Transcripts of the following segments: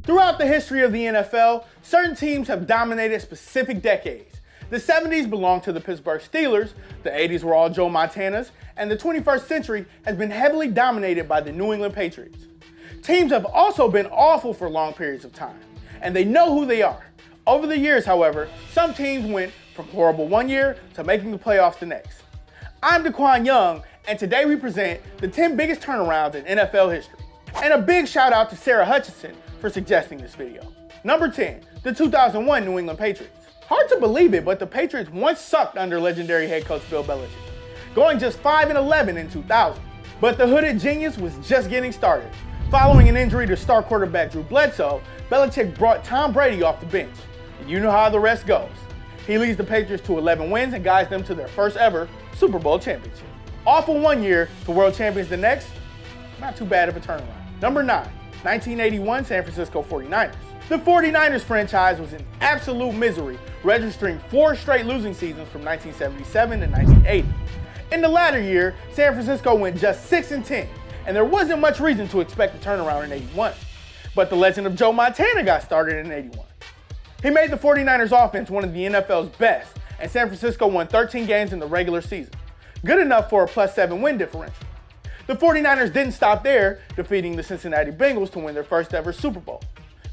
Throughout the history of the NFL, certain teams have dominated specific decades. The 70s belonged to the Pittsburgh Steelers, the 80s were all Joe Montanas, and the 21st century has been heavily dominated by the New England Patriots. Teams have also been awful for long periods of time, and they know who they are. Over the years, however, some teams went from horrible one year to making the playoffs the next. I'm DeQwan Young, and today we present the 10 biggest turnarounds in NFL history. And a big shout out to Sarah Hutchinson for suggesting this video. Number 10, the 2001 New England Patriots. Hard to believe it, but the Patriots once sucked under legendary head coach Bill Belichick, going just 5-11 in 2000. But the hooded genius was just getting started. Following an injury to star quarterback Drew Bledsoe, Belichick brought Tom Brady off the bench. And you know how the rest goes. He leads the Patriots to 11 wins and guides them to their first ever Super Bowl championship. Awful one year to world champions the next, not too bad of a turnaround. Number 9, 1981 San Francisco 49ers. The 49ers franchise was in absolute misery, registering 4 straight losing seasons from 1977 to 1980. In the latter year, San Francisco went just 6-10, and there wasn't much reason to expect a turnaround in 81. But the legend of Joe Montana got started in 81. He made the 49ers offense one of the NFL's best, and San Francisco won 13 games in the regular season, good enough for a +7 win differential. The 49ers didn't stop there, defeating the Cincinnati Bengals to win their first ever Super Bowl.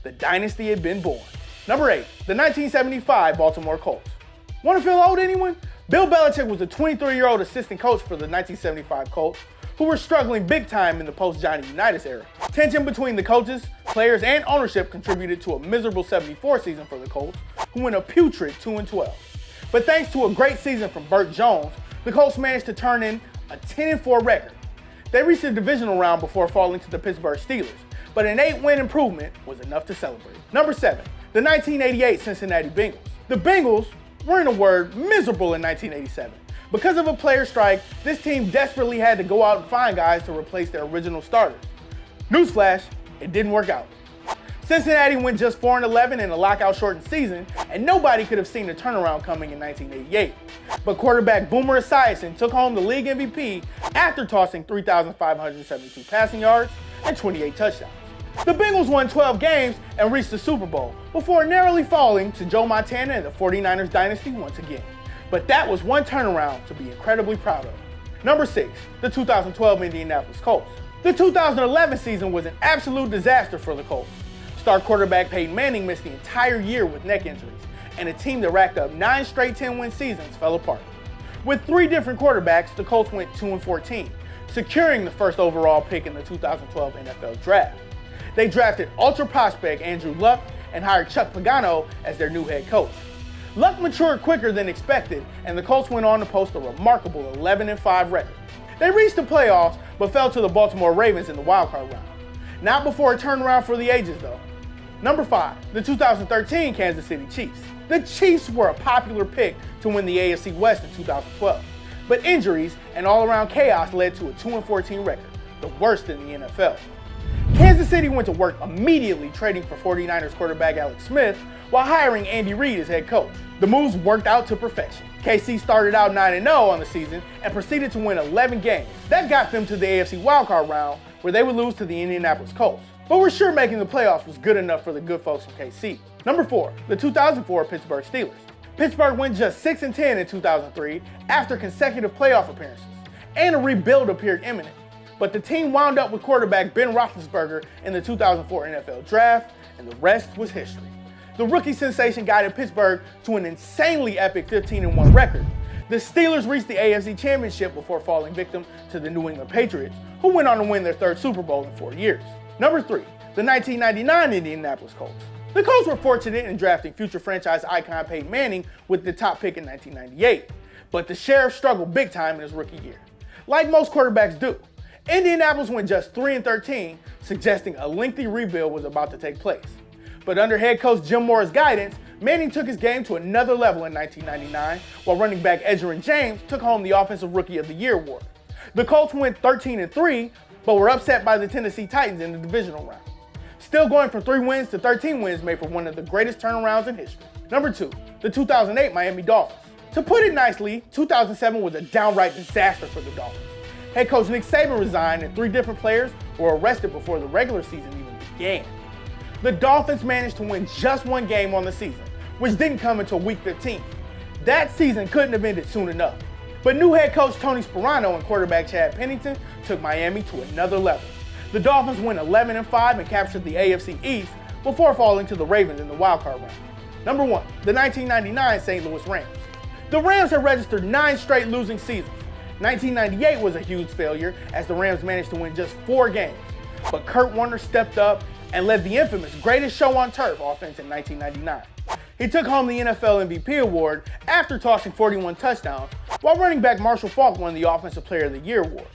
The dynasty had been born. Number 8, the 1975 Baltimore Colts. Want to feel old, anyone? Bill Belichick was a 23-year-old assistant coach for the 1975 Colts, who were struggling big time in the post-Johnny Unitas era. Tension between the coaches, players, and ownership contributed to a miserable 74 season for the Colts, who went a putrid 2-12. But thanks to a great season from Burt Jones, the Colts managed to turn in a 10-4 record. They reached the divisional round before falling to the Pittsburgh Steelers, but an 8-win improvement was enough to celebrate. Number 7, the 1988 Cincinnati Bengals. The Bengals were, in a word, miserable in 1987. Because of a player strike, this team desperately had to go out and find guys to replace their original starters. Newsflash, it didn't work out. Cincinnati went just 4-11 in a lockout-shortened season, and nobody could have seen the turnaround coming in 1988. But quarterback Boomer Esiason took home the league MVP after tossing 3,572 passing yards and 28 touchdowns. The Bengals won 12 games and reached the Super Bowl before narrowly falling to Joe Montana and the 49ers dynasty once again. But that was one turnaround to be incredibly proud of. Number 6, the 2012 Indianapolis Colts. The 2011 season was an absolute disaster for the Colts. Star quarterback Peyton Manning missed the entire year with neck injuries, and a team that racked up 9 straight 10-win seasons fell apart. With 3 different quarterbacks, the Colts went 2-14, securing the first overall pick in the 2012 NFL Draft. They drafted ultra prospect Andrew Luck and hired Chuck Pagano as their new head coach. Luck matured quicker than expected, and the Colts went on to post a remarkable 11-5 record. They reached the playoffs, but fell to the Baltimore Ravens in the wildcard round. Not before a turnaround for the ages, though. Number 5, the 2013 Kansas City Chiefs. The Chiefs were a popular pick to win the AFC West in 2012, but injuries and all-around chaos led to a 2-14 record, the worst in the NFL. Kansas City went to work immediately trading for 49ers quarterback Alex Smith while hiring Andy Reid as head coach. The moves worked out to perfection. KC started out 9-0 on the season and proceeded to win 11 games. That got them to the AFC wildcard round, where they would lose to the Indianapolis Colts. But we're sure making the playoffs was good enough for the good folks from KC. Number 4, the 2004 Pittsburgh Steelers. Pittsburgh went just 6-10 in 2003 after consecutive playoff appearances, and a rebuild appeared imminent. But the team wound up with quarterback Ben Roethlisberger in the 2004 NFL Draft, and the rest was history. The rookie sensation guided Pittsburgh to an insanely epic 15-1 record. The Steelers reached the AFC Championship before falling victim to the New England Patriots, who went on to win their 3rd Super Bowl in 4 years. Number 3, the 1999 Indianapolis Colts. The Colts were fortunate in drafting future franchise icon Peyton Manning with the top pick in 1998, but the Sheriff struggled big time in his rookie year. Like most quarterbacks do, Indianapolis went just 3-13, suggesting a lengthy rebuild was about to take place. But under head coach Jim Mora's guidance, Manning took his game to another level in 1999, while running back Edgerrin James took home the Offensive Rookie of the Year award. The Colts went 13-3, but were upset by the Tennessee Titans in the divisional round. Still going from 3 wins to 13 wins made for one of the greatest turnarounds in history. Number 2, the 2008 Miami Dolphins. To put it nicely, 2007 was a downright disaster for the Dolphins. Head coach Nick Saban resigned, and 3 different players were arrested before the regular season even began. The Dolphins managed to win just one game on the season, which didn't come until week 15. That season couldn't have ended soon enough. But new head coach Tony Sparano and quarterback Chad Pennington took Miami to another level. The Dolphins went 11-5 and captured the AFC East before falling to the Ravens in the wildcard round. Number 1, the 1999 St. Louis Rams. The Rams had registered 9 straight losing seasons. 1998 was a huge failure as the Rams managed to win just 4 games. But Kurt Warner stepped up and led the infamous greatest show on turf offense in 1999. He took home the NFL MVP award after tossing 41 touchdowns, while running back Marshall Faulk won the Offensive Player of the Year award.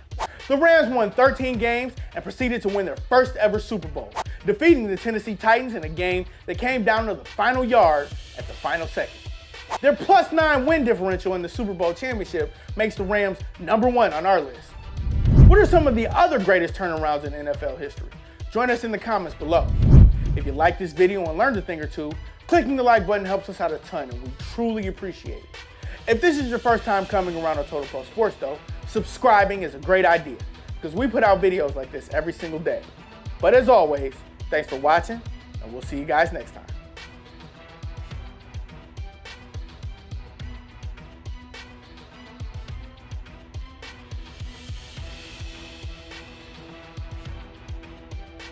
The Rams won 13 games and proceeded to win their first ever Super Bowl, defeating the Tennessee Titans in a game that came down to the final yard at the final second. Their +9 win differential in the Super Bowl championship makes the Rams number 1 on our list. What are some of the other greatest turnarounds in NFL history? Join us in the comments below. If you like this video and learned a thing or two, clicking the like button helps us out a ton and we truly appreciate it. If this is your first time coming around on Total Pro Sports though, subscribing is a great idea because we put out videos like this every single day. But as always, thanks for watching and we'll see you guys next time.